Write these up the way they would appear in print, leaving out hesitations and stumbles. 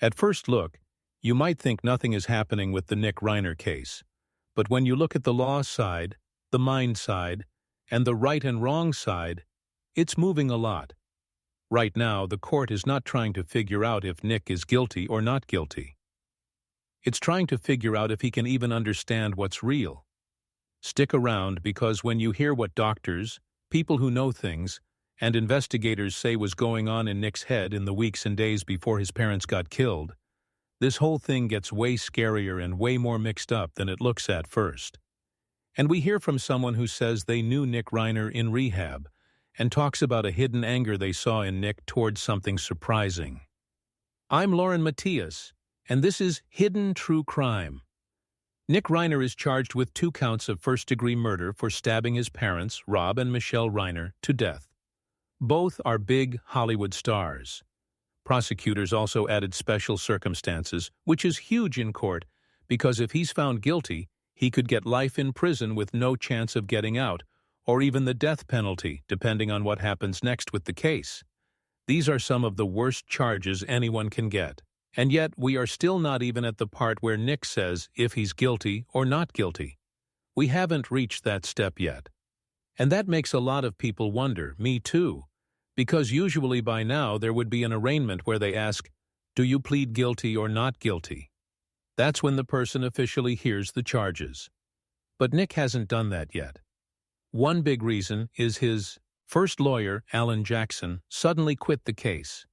At first look, you might think nothing is happening with the Nick Reiner case. But when you look at the law side, the mind side, and the right and wrong side, it's moving a lot. Right now, the court is not trying to figure out if Nick is guilty or not guilty. It's trying to figure out if he can even understand what's real. Stick around, because when you hear what doctors, people who know things, and investigators say was going on in Nick's head in the weeks and days before his parents got killed, this whole thing gets way scarier and way more mixed up than it looks at first. And we hear from someone who says they knew Nick Reiner in rehab and talks about a hidden anger they saw in Nick towards something surprising. I'm Lauren Matias, and this is Hidden True Crime. Nick Reiner is charged with 2 counts of first-degree murder for stabbing his parents, Rob and Michele Reiner, to death. Both are big Hollywood stars. Prosecutors also added special circumstances, which is huge in court, because if he's found guilty, he could get life in prison with no chance of getting out, or even the death penalty, depending on what happens next with the case. These are some of the worst charges anyone can get. And yet, we are still not even at the part where Nick says if he's guilty or not guilty. We haven't reached that step yet. And that makes a lot of people wonder, me too, because usually by now there would be an arraignment where they ask, do you plead guilty or not guilty? That's when the person officially hears the charges. But Nick hasn't done that yet. One big reason is his first lawyer, Alan Jackson, suddenly quit the case.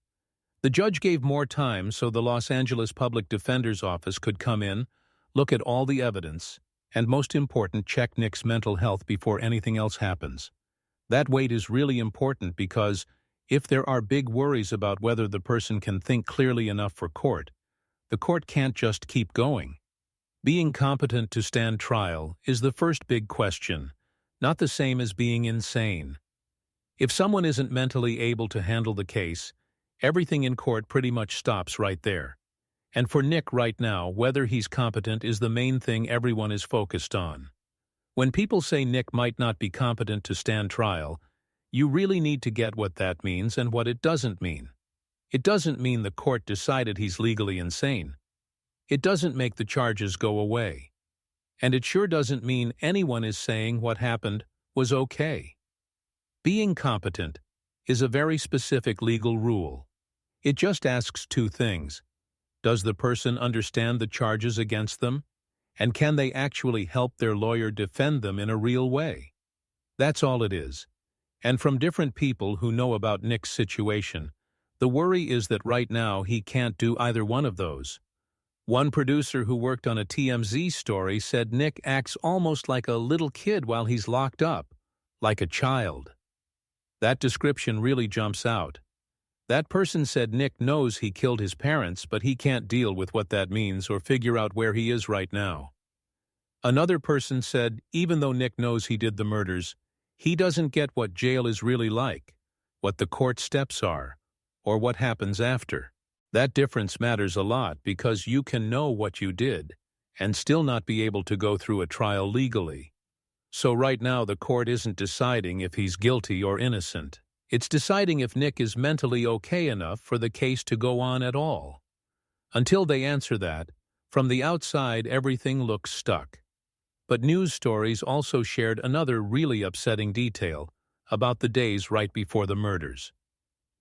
The judge gave more time so the Los Angeles Public Defender's Office could come in, look at all the evidence, and most important, check Nick's mental health before anything else happens. That wait is really important because if there are big worries about whether the person can think clearly enough for court, the court can't just keep going. Being competent to stand trial is the first big question, not the same as being insane. If someone isn't mentally able to handle the case, everything in court pretty much stops right there. And for Nick right now, whether he's competent is the main thing everyone is focused on. When people say Nick might not be competent to stand trial, you really need to get what that means and what it doesn't mean. It doesn't mean the court decided he's legally insane. It doesn't make the charges go away. And it sure doesn't mean anyone is saying what happened was okay. Being competent is a very specific legal rule. It just asks 2 things. Does the person understand the charges against them? And can they actually help their lawyer defend them in a real way? That's all it is. And from different people who know about Nick's situation, the worry is that right now he can't do either one of those. One producer who worked on a TMZ story said Nick acts almost like a little kid while he's locked up, like a child. That description really jumps out. That person said Nick knows he killed his parents, but he can't deal with what that means or figure out where he is right now. Another person said even though Nick knows he did the murders, he doesn't get what jail is really like, what the court steps are, or what happens after. That difference matters a lot because you can know what you did and still not be able to go through a trial legally. So right now the court isn't deciding if he's guilty or innocent. It's deciding if Nick is mentally okay enough for the case to go on at all. Until they answer that, from the outside everything looks stuck. But news stories also shared another really upsetting detail about the days right before the murders.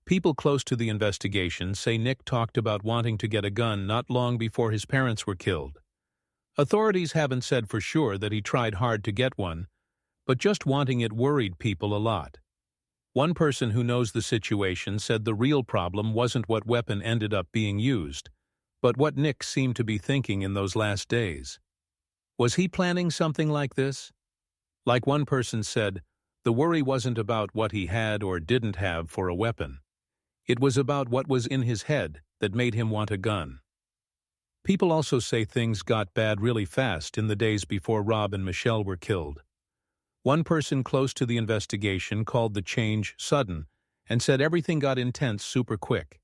People close to the investigation say Nick talked about wanting to get a gun not long before his parents were killed. Authorities haven't said for sure that he tried hard to get one, but just wanting it worried people a lot. One person who knows the situation said the real problem wasn't what weapon ended up being used, but what Nick seemed to be thinking in those last days. Was he planning something like this? Like one person said, the worry wasn't about what he had or didn't have for a weapon. It was about what was in his head that made him want a gun. People also say things got bad really fast in the days before Rob and Michele were killed. One person close to the investigation called the change sudden and said everything got intense super quick.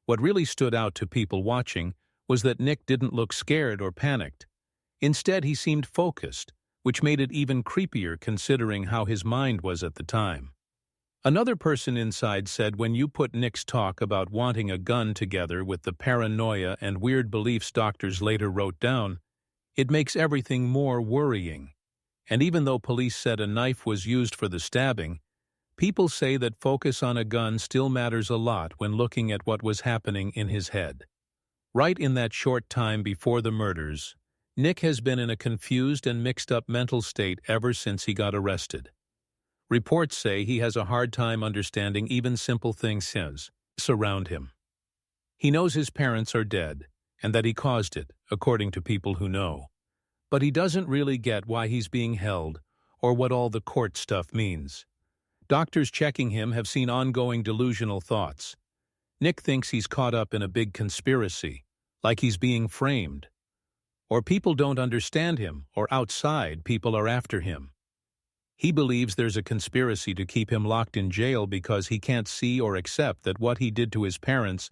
What really stood out to people watching was that Nick didn't look scared or panicked. Instead, he seemed focused, which made it even creepier considering how his mind was at the time. Another person inside said when you put Nick's talk about wanting a gun together with the paranoia and weird beliefs doctors later wrote down, it makes everything more worrying. And even though police said a knife was used for the stabbing, people say that focus on a gun still matters a lot when looking at what was happening in his head. Right in that short time before the murders, Nick has been in a confused and mixed-up mental state ever since he got arrested. Reports say he has a hard time understanding even simple things surround him. He knows his parents are dead, and that he caused it, according to people who know. But he doesn't really get why he's being held, or what all the court stuff means. Doctors checking him have seen ongoing delusional thoughts. Nick thinks he's caught up in a big conspiracy, like he's being framed. Or people don't understand him, or outside people are after him. He believes there's a conspiracy to keep him locked in jail because he can't see or accept that what he did to his parents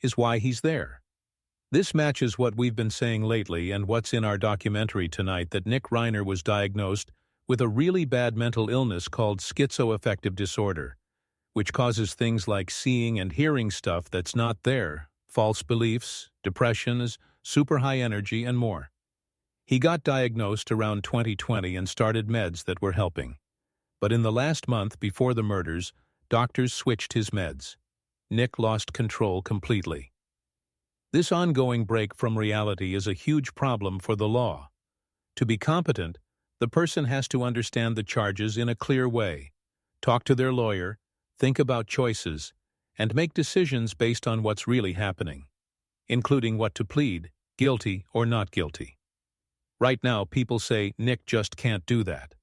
is why he's there. This matches what we've been saying lately and what's in our documentary tonight, that Nick Reiner was diagnosed with a really bad mental illness called schizoaffective disorder, which causes things like seeing and hearing stuff that's not there, false beliefs, depressions, super high energy, and more. He got diagnosed around 2020 and started meds that were helping. But in the last month before the murders, doctors switched his meds. Nick lost control completely. This ongoing break from reality is a huge problem for the law. To be competent, the person has to understand the charges in a clear way, talk to their lawyer, think about choices, and make decisions based on what's really happening, including what to plead, guilty or not guilty. Right now, people say Nick just can't do that.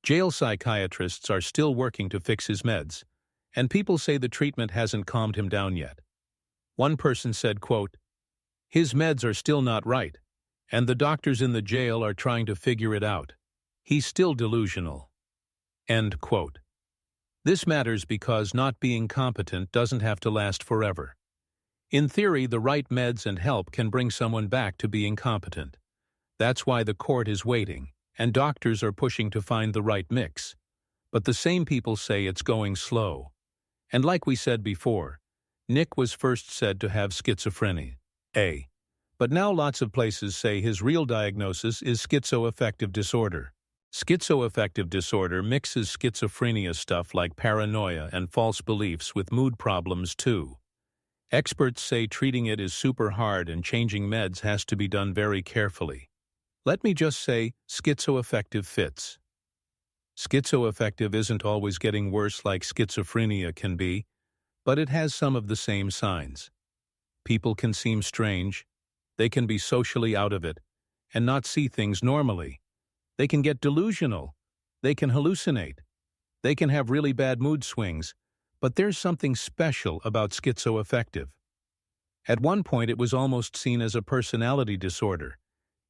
Jail psychiatrists are still working to fix his meds, and people say the treatment hasn't calmed him down yet. One person said, quote, "His meds are still not right, and the doctors in the jail are trying to figure it out. He's still delusional." End quote. This matters because not being competent doesn't have to last forever. In theory, the right meds and help can bring someone back to being competent. That's why the court is waiting, and doctors are pushing to find the right mix. But the same people say it's going slow. And like we said before, Nick was first said to have schizophrenia. But now lots of places say his real diagnosis is schizoaffective disorder. Schizoaffective disorder mixes schizophrenia stuff like paranoia and false beliefs with mood problems too. Experts say treating it is super hard and changing meds has to be done very carefully. Let me just say, schizoaffective fits. Schizoaffective isn't always getting worse like schizophrenia can be, but it has some of the same signs. People can seem strange, they can be socially out of it, and not see things normally. They can get delusional, they can hallucinate, they can have really bad mood swings, but there's something special about schizoaffective. At one point it was almost seen as a personality disorder,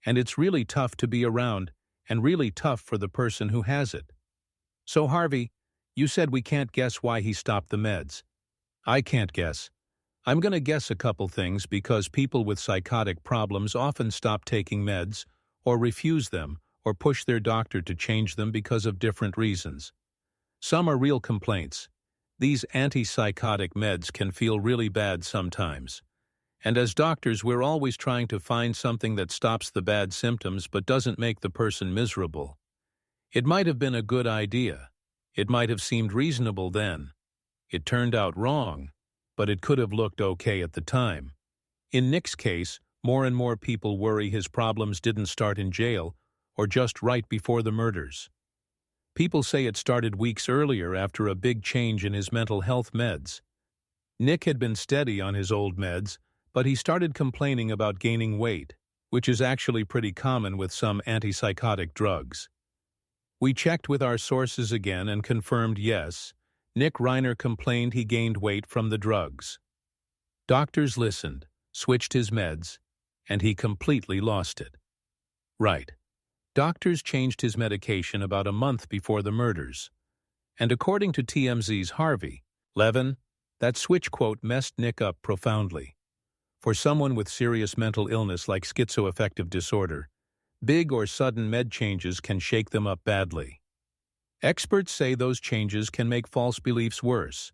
and it's really tough to be around, and really tough for the person who has it. So Harvey, you said we can't guess why he stopped the meds. I can't guess. I'm going to guess a couple things because people with psychotic problems often stop taking meds, or refuse them, or push their doctor to change them because of different reasons. Some are real complaints. These antipsychotic meds can feel really bad sometimes. And as doctors, we're always trying to find something that stops the bad symptoms but doesn't make the person miserable. It might have been a good idea. It might have seemed reasonable then. It turned out wrong, but it could have looked okay at the time. In Nick's case, more and more people worry his problems didn't start in jail or just right before the murders. People say it started weeks earlier after a big change in his mental health meds. Nick had been steady on his old meds, but he started complaining about gaining weight, which is actually pretty common with some antipsychotic drugs. We checked with our sources again and confirmed yes, Nick Reiner complained he gained weight from the drugs. Doctors listened, switched his meds, and he completely lost it. Right. Doctors changed his medication about a month before the murders. And according to TMZ's Harvey Levin, that switch quote messed Nick up profoundly. For someone with serious mental illness like schizoaffective disorder, big or sudden med changes can shake them up badly. Experts say those changes can make false beliefs worse,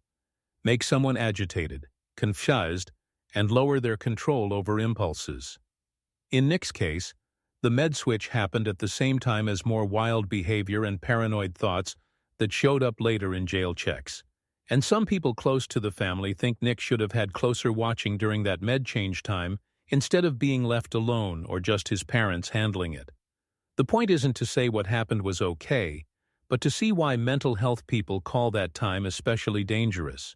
make someone agitated, confused, and lower their control over impulses. In Nick's case, the med switch happened at the same time as more wild behavior and paranoid thoughts that showed up later in jail checks. And some people close to the family think Nick should have had closer watching during that med change time instead of being left alone or just his parents handling it. The point isn't to say what happened was okay, but to see why mental health people call that time especially dangerous.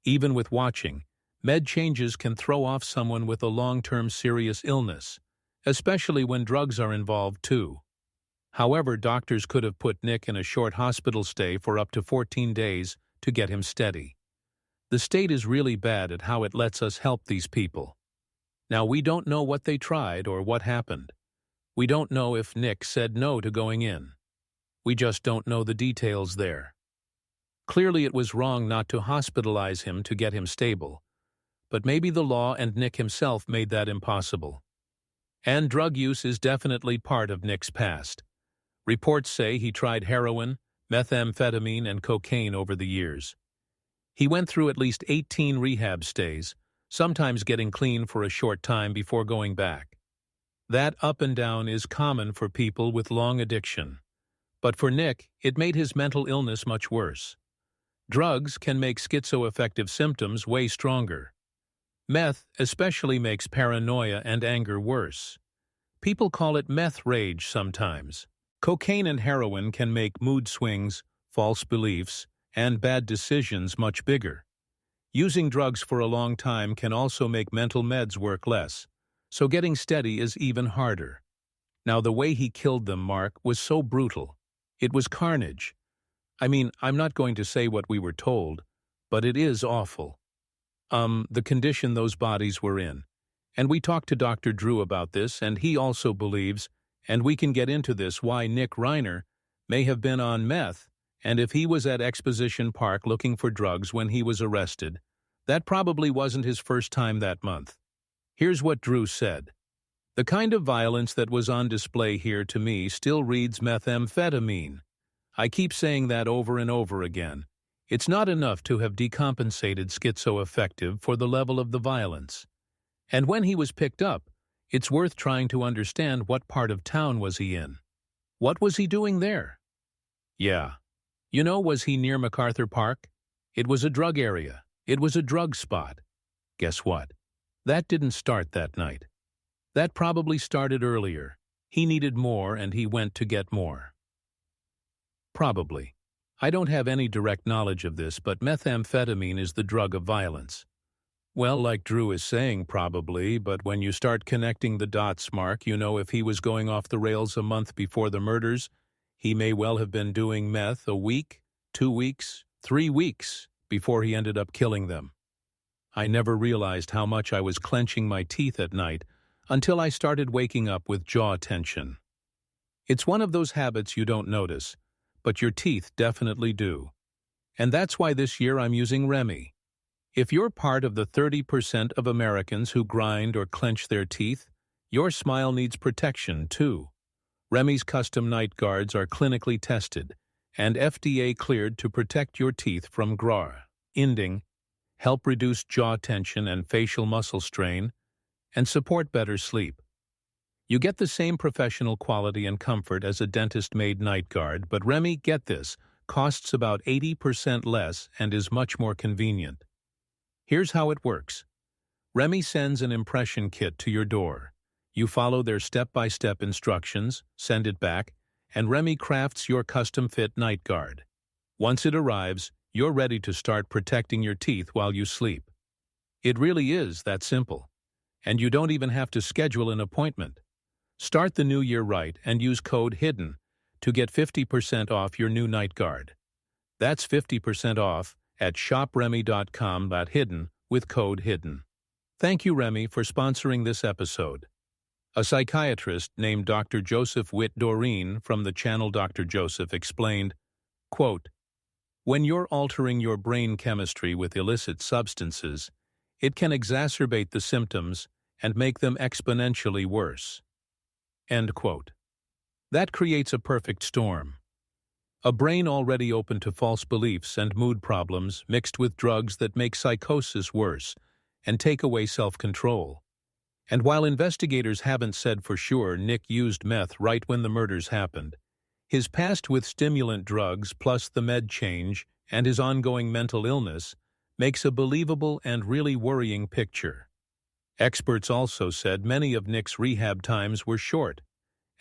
Even with watching, med changes can throw off someone with a long-term serious illness, especially when drugs are involved too. However, doctors could have put Nick in a short hospital stay for up to 14 days to get him steady. The state is really bad at how it lets us help these people. Now, we don't know what they tried or what happened. We don't know if Nick said no to going in. We just don't know the details there. Clearly it was wrong not to hospitalize him to get him stable, but maybe the law and Nick himself made that impossible. And drug use is definitely part of Nick's past. Reports say he tried heroin, methamphetamine, and cocaine over the years. He went through at least 18 rehab stays, sometimes getting clean for a short time before going back. That up and down is common for people with long addiction. But for Nick, it made his mental illness much worse. Drugs can make schizoaffective symptoms way stronger. Meth especially makes paranoia and anger worse. People call it meth rage sometimes. Cocaine and heroin can make mood swings, false beliefs, and bad decisions much bigger. Using drugs for a long time can also make mental meds work less, so getting steady is even harder. Now, the way he killed them, Mark, was so brutal. It was carnage. I mean, I'm not going to say what we were told, but it is awful. The condition those bodies were in. And we talked to Dr. Drew about this, and he also believes, and we can get into this, why Nick Reiner may have been on meth, and if he was at Exposition Park looking for drugs when he was arrested, that probably wasn't his first time that month. Here's what Drew said. The kind of violence that was on display here to me still reads methamphetamine. I keep saying that over and over again. It's not enough to have decompensated schizoaffective for the level of the violence. And when he was picked up, it's worth trying to understand what part of town was he in. What was he doing there? Yeah. Was he near MacArthur Park? It was a drug area. It was a drug spot. Guess what? That didn't start that night. That probably started earlier. He needed more and he went to get more. Probably. I don't have any direct knowledge of this, but methamphetamine is the drug of violence. Well, like Drew is saying, probably, but when you start connecting the dots, Mark, if he was going off the rails a month before the murders, he may well have been doing meth a week, 2 weeks, 3 weeks before he ended up killing them. I never realized how much I was clenching my teeth at night until I started waking up with jaw tension. It's one of those habits you don't notice, but your teeth definitely do. And that's why this year I'm using Remy. If you're part of the 30% of Americans who grind or clench their teeth, your smile needs protection too. Remy's custom night guards are clinically tested and FDA cleared to protect your teeth from grinding, help reduce jaw tension and facial muscle strain, and support better sleep. You get the same professional quality and comfort as a dentist-made night guard, but Remy, get this, costs about 80% less and is much more convenient. Here's how it works. Remy sends an impression kit to your door. You follow their step-by-step instructions, send it back, and Remy crafts your custom-fit night guard. Once it arrives, you're ready to start protecting your teeth while you sleep. It really is that simple. And you don't even have to schedule an appointment. Start the new year right and use code HIDDEN to get 50% off your new night guard. That's 50% off at shopremy.com/hidden with code HIDDEN. Thank you, Remy, for sponsoring this episode. A psychiatrist named Dr. Joseph Witt Doreen from the channel Dr. Joseph explained, quote, "When you're altering your brain chemistry with illicit substances, it can exacerbate the symptoms and make them exponentially worse." End quote. That creates a perfect storm. A brain already open to false beliefs and mood problems mixed with drugs that make psychosis worse and take away self-control. And while investigators haven't said for sure Nick used meth right when the murders happened, his past with stimulant drugs plus the med change and his ongoing mental illness makes a believable and really worrying picture. Experts also said many of Nick's rehab times were short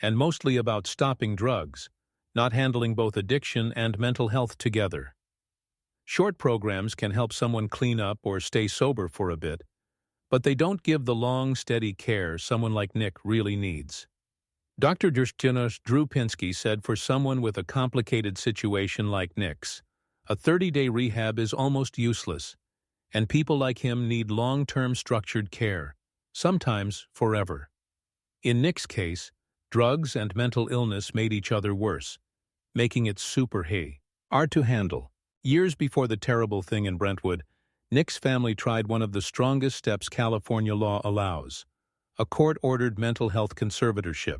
and mostly about stopping drugs, not handling both addiction and mental health together. Short programs can help someone clean up or stay sober for a bit, but they don't give the long, steady care someone like Nick really needs. Dr. Drew Pinsky said for someone with a complicated situation like Nick's, a 30-day rehab is almost useless, and people like him need long-term structured care, sometimes forever. In Nick's case, drugs and mental illness made each other worse, making it super hard to handle. Years before the terrible thing in Brentwood, Nick's family tried one of the strongest steps California law allows, a court-ordered mental health conservatorship.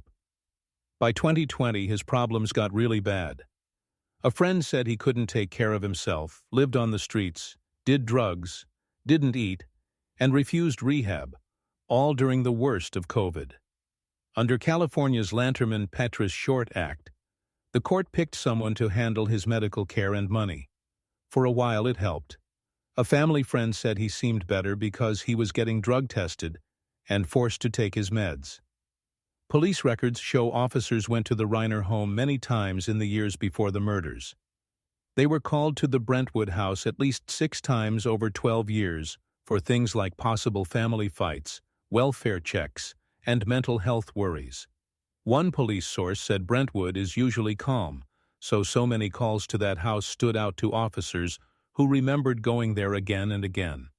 By 2020, his problems got really bad. A friend said he couldn't take care of himself, lived on the streets, did drugs, didn't eat, and refused rehab, all during the worst of COVID. Under California's Lanterman-Petras Short Act, the court picked someone to handle his medical care and money. For a while it helped. A family friend said he seemed better because he was getting drug tested and forced to take his meds. Police records show officers went to the Reiner home many times in the years before the murders. They were called to the Brentwood house at least 6 times over 12 years for things like possible family fights, welfare checks, and mental health worries. One police source said Brentwood is usually calm, so many calls to that house stood out to officers who remembered going there again and again.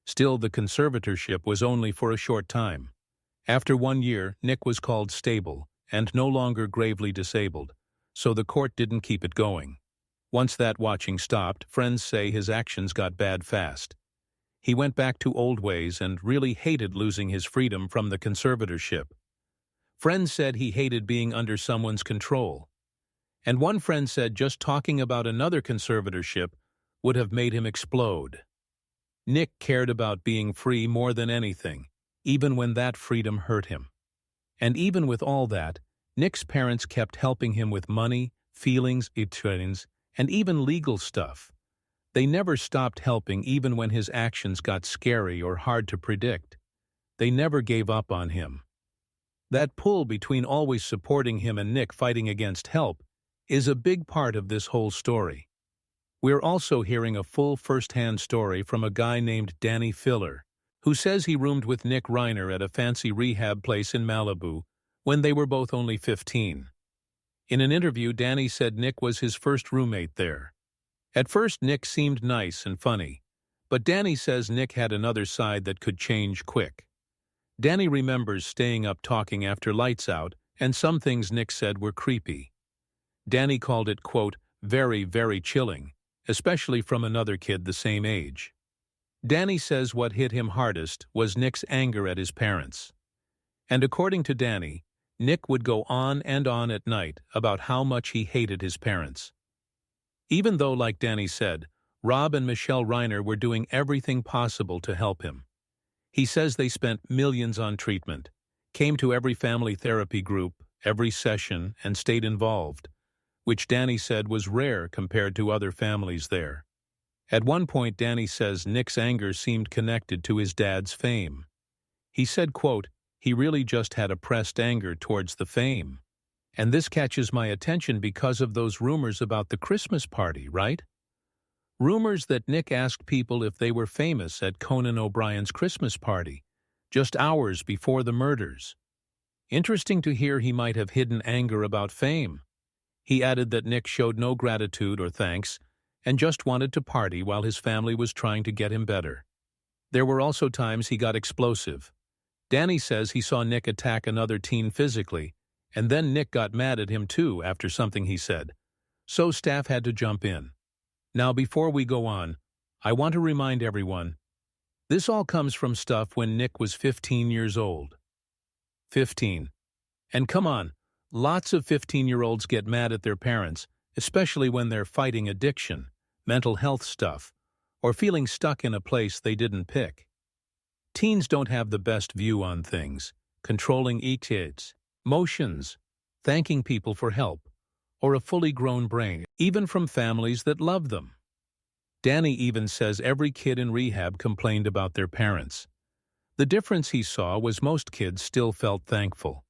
Still, the conservatorship was only for a short time. After 1 year, Nick was called stable and no longer gravely disabled, so the court didn't keep it going. Once that watching stopped, friends say his actions got bad fast. He went back to old ways and really hated losing his freedom from the conservatorship. Friends said he hated being under someone's control. And one friend said just talking about another conservatorship would have made him explode. Nick cared about being free more than anything, even when that freedom hurt him. And even with all that, Nick's parents kept helping him with money, feelings, and even legal stuff. They never stopped helping even when his actions got scary or hard to predict. They never gave up on him. That pull between always supporting him and Nick fighting against help is a big part of this whole story. We're also hearing a full first-hand story from a guy named Danny Filler, who says he roomed with Nick Reiner at a fancy rehab place in Malibu when they were both only 15. In an interview, Danny said Nick was his first roommate there. At first, Nick seemed nice and funny, but Danny says Nick had another side that could change quick. Danny remembers staying up talking after lights out, and some things Nick said were creepy. Danny called it, quote, very, very chilling, especially from another kid the same age. Danny says what hit him hardest was Nick's anger at his parents. And according to Danny, Nick would go on and on at night about how much he hated his parents. Even though, like Danny said, Rob and Michele Reiner were doing everything possible to help him. He says they spent millions on treatment, came to every family therapy group, every session, and stayed involved, which Danny said was rare compared to other families there. At one point, Danny says Nick's anger seemed connected to his dad's fame. He said, quote, he really just had oppressed anger towards the fame. And this catches my attention because of those rumors about the Christmas party, right? Rumors that Nick asked people if they were famous at Conan O'Brien's Christmas party, just hours before the murders. Interesting to hear he might have hidden anger about fame. He added that Nick showed no gratitude or thanks and just wanted to party while his family was trying to get him better. There were also times he got explosive. Danny says he saw Nick attack another teen physically, and then Nick got mad at him too after something he said. So staff had to jump in. Now before we go on, I want to remind everyone, this all comes from stuff when Nick was 15 years old. 15. And come on, lots of 15-year-olds get mad at their parents especially when they're fighting addiction, mental health stuff, or feeling stuck in a place they didn't pick. Teens don't have the best view on things, controlling kids' emotions, thanking people for help, or a fully grown brain, even from families that love them. Danny even says every kid in rehab complained about their parents. The difference he saw was most kids still felt thankful.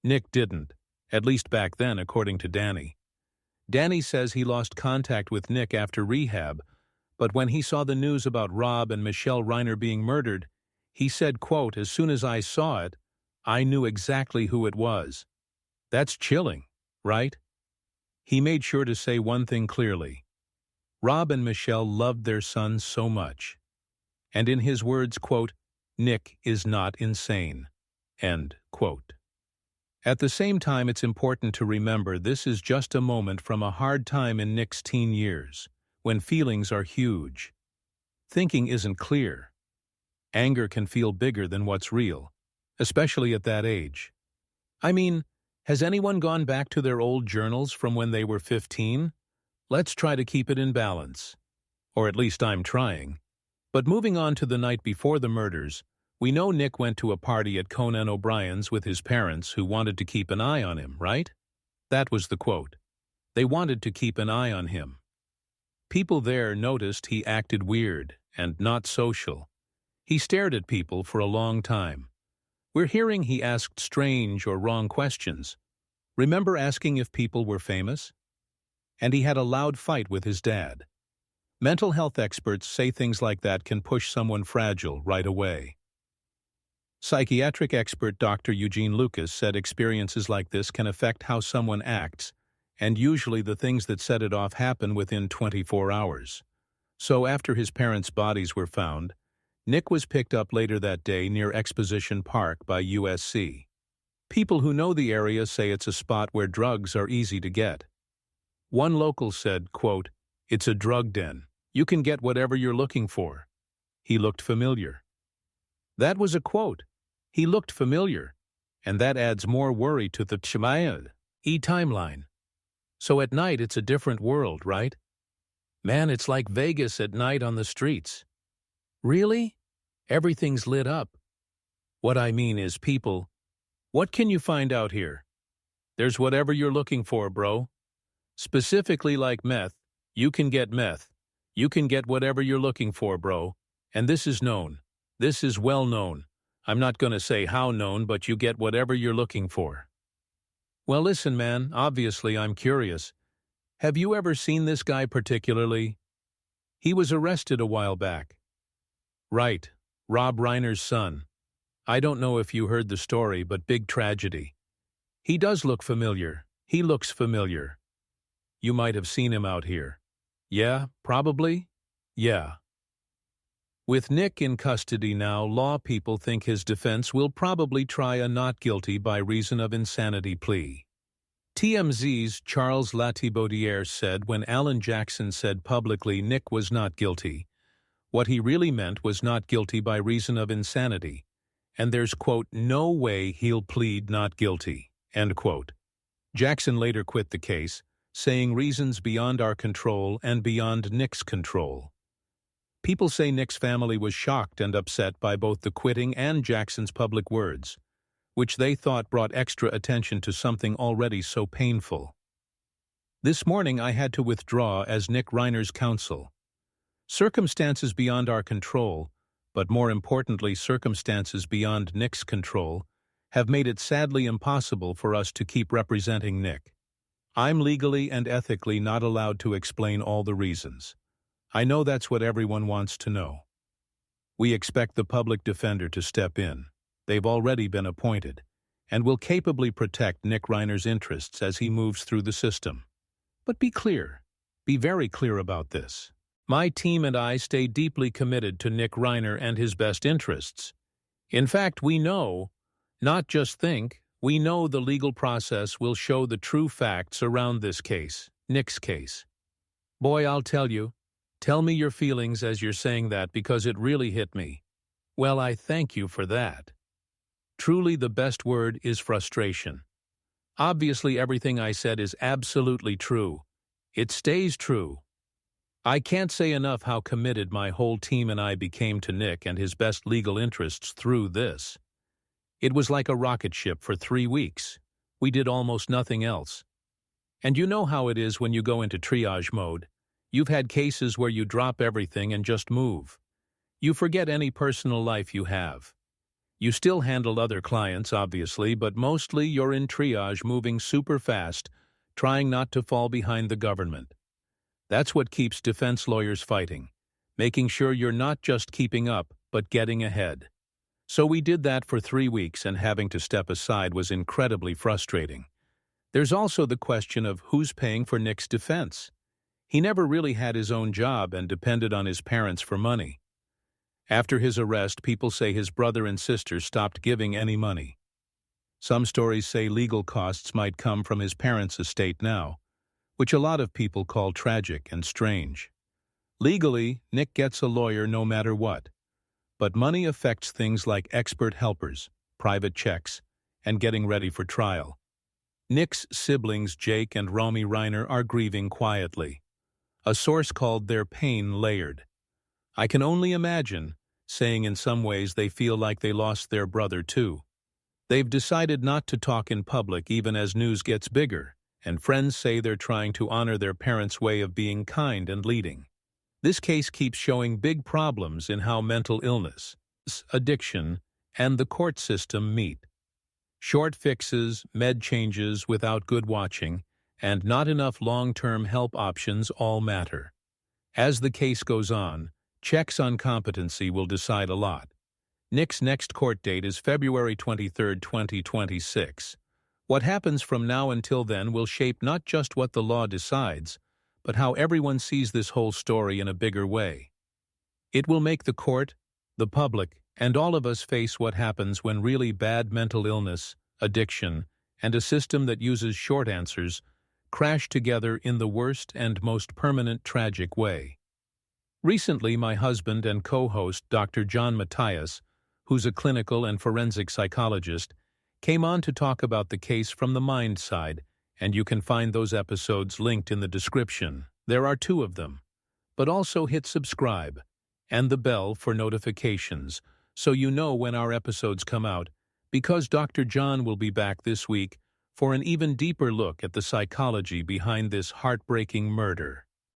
Nick didn't, at least back then, according to Danny. Danny says he lost contact with Nick after rehab, but when he saw the news about Rob and Michele Reiner being murdered, he said, quote, "As soon as I saw it, I knew exactly who it was." That's chilling, right? He made sure to say one thing clearly. Rob and Michele loved their son so much. And in his words, quote, "Nick is not insane," end quote. At the same time, it's important to remember this is just a moment from a hard time in Nick's teen years, when feelings are huge. Thinking isn't clear. Anger can feel bigger than what's real, especially at that age. I mean, has anyone gone back to their old journals from when they were 15? Let's try to keep it in balance. Or at least I'm trying. But moving on to the night before the murders, we know Nick went to a party at Conan O'Brien's with his parents who wanted to keep an eye on him, right? That was the quote. They wanted to keep an eye on him. People there noticed he acted weird and not social. He stared at people for a long time. We're hearing he asked strange or wrong questions. Remember asking if people were famous? And he had a loud fight with his dad. Mental health experts say things like that can push someone fragile right away. Psychiatric expert Dr. Eugene Lucas said experiences like this can affect how someone acts, and usually the things that set it off happen within 24 hours. So after his parents' bodies were found, Nick was picked up later that day near Exposition Park by USC. People who know the area say it's a spot where drugs are easy to get. One local said, quote, "It's a drug den. You can get whatever you're looking for." He looked familiar. That was a quote. He looked familiar, and that adds more worry to the timeline. So at night it's a different world, right? Man, it's like Vegas at night on the streets. Really? Everything's lit up. What I mean is, people, what can you find out here? There's whatever you're looking for, bro. Specifically like meth, you can get meth. You can get whatever you're looking for, bro. And this is known. This is well known. I'm not going to say how known, but you get whatever you're looking for. Well, listen, man, obviously I'm curious. Have you ever seen this guy particularly? He was arrested a while back. Right, Rob Reiner's son. I don't know if you heard the story, but big tragedy. He does look familiar. He looks familiar. You might have seen him out here. Yeah, probably? Yeah. With Nick in custody now, law people think his defense will probably try a not guilty by reason of insanity plea. TMZ's Charles Latibaudiere said when Alan Jackson said publicly Nick was not guilty, what he really meant was not guilty by reason of insanity, and there's, quote, "no way he'll plead not guilty," end quote. Jackson later quit the case, saying reasons beyond our control and beyond Nick's control. People say Nick's family was shocked and upset by both the quitting and Jackson's public words, which they thought brought extra attention to something already so painful. This morning I had to withdraw as Nick Reiner's counsel. Circumstances beyond our control, but more importantly circumstances beyond Nick's control, have made it sadly impossible for us to keep representing Nick. I'm legally and ethically not allowed to explain all the reasons. I know that's what everyone wants to know. We expect the public defender to step in. They've already been appointed, and will capably protect Nick Reiner's interests as he moves through the system. But be clear. Be very clear about this. My team and I stay deeply committed to Nick Reiner and his best interests. In fact, we know, not just think, we know the legal process will show the true facts around this case, Nick's case. Boy, I'll tell you. Tell me your feelings as you're saying that because it really hit me. Well, I thank you for that. Truly the best word is frustration. Obviously everything I said is absolutely true, It stays true. I can't say enough how committed my whole team and I became to Nick and his best legal interests through this. It was like a rocket ship for 3 weeks. We did almost nothing else. And you know how it is when you go into triage mode. You've had cases where you drop everything and just move. You forget any personal life you have. You still handle other clients, obviously, but mostly you're in triage moving super fast, trying not to fall behind the government. That's what keeps defense lawyers fighting, making sure you're not just keeping up, but getting ahead. So we did that for 3 weeks, and having to step aside was incredibly frustrating. There's also the question of who's paying for Nick's defense. He never really had his own job and depended on his parents for money. After his arrest, people say his brother and sister stopped giving any money. Some stories say legal costs might come from his parents' estate now, which a lot of people call tragic and strange. Legally, Nick gets a lawyer no matter what, but money affects things like expert helpers, private checks, and getting ready for trial. Nick's siblings Jake and Romy Reiner are grieving quietly. A source called their pain layered. I can only imagine, saying in some ways they feel like they lost their brother too. They've decided not to talk in public even as news gets bigger, and friends say they're trying to honor their parents' way of being kind and leading. This case keeps showing big problems in how mental illness, addiction, and the court system meet. Short fixes, med changes without good watching, and not enough long-term help options all matter. As the case goes on, checks on competency will decide a lot. Nick's next court date is February 23, 2026. What happens from now until then will shape not just what the law decides, but how everyone sees this whole story in a bigger way. It will make the court, the public, and all of us face what happens when really bad mental illness, addiction, and a system that uses short answers crash together in the worst and most permanent tragic way. Recently, my husband and co-host, Dr. John Matthias, who's a clinical and forensic psychologist, came on to talk about the case from the mind side, and you can find those episodes linked in the description. There are 2 of them. But also hit subscribe and the bell for notifications so you know when our episodes come out, because Dr. John will be back this week for an even deeper look at the psychology behind this heartbreaking murder.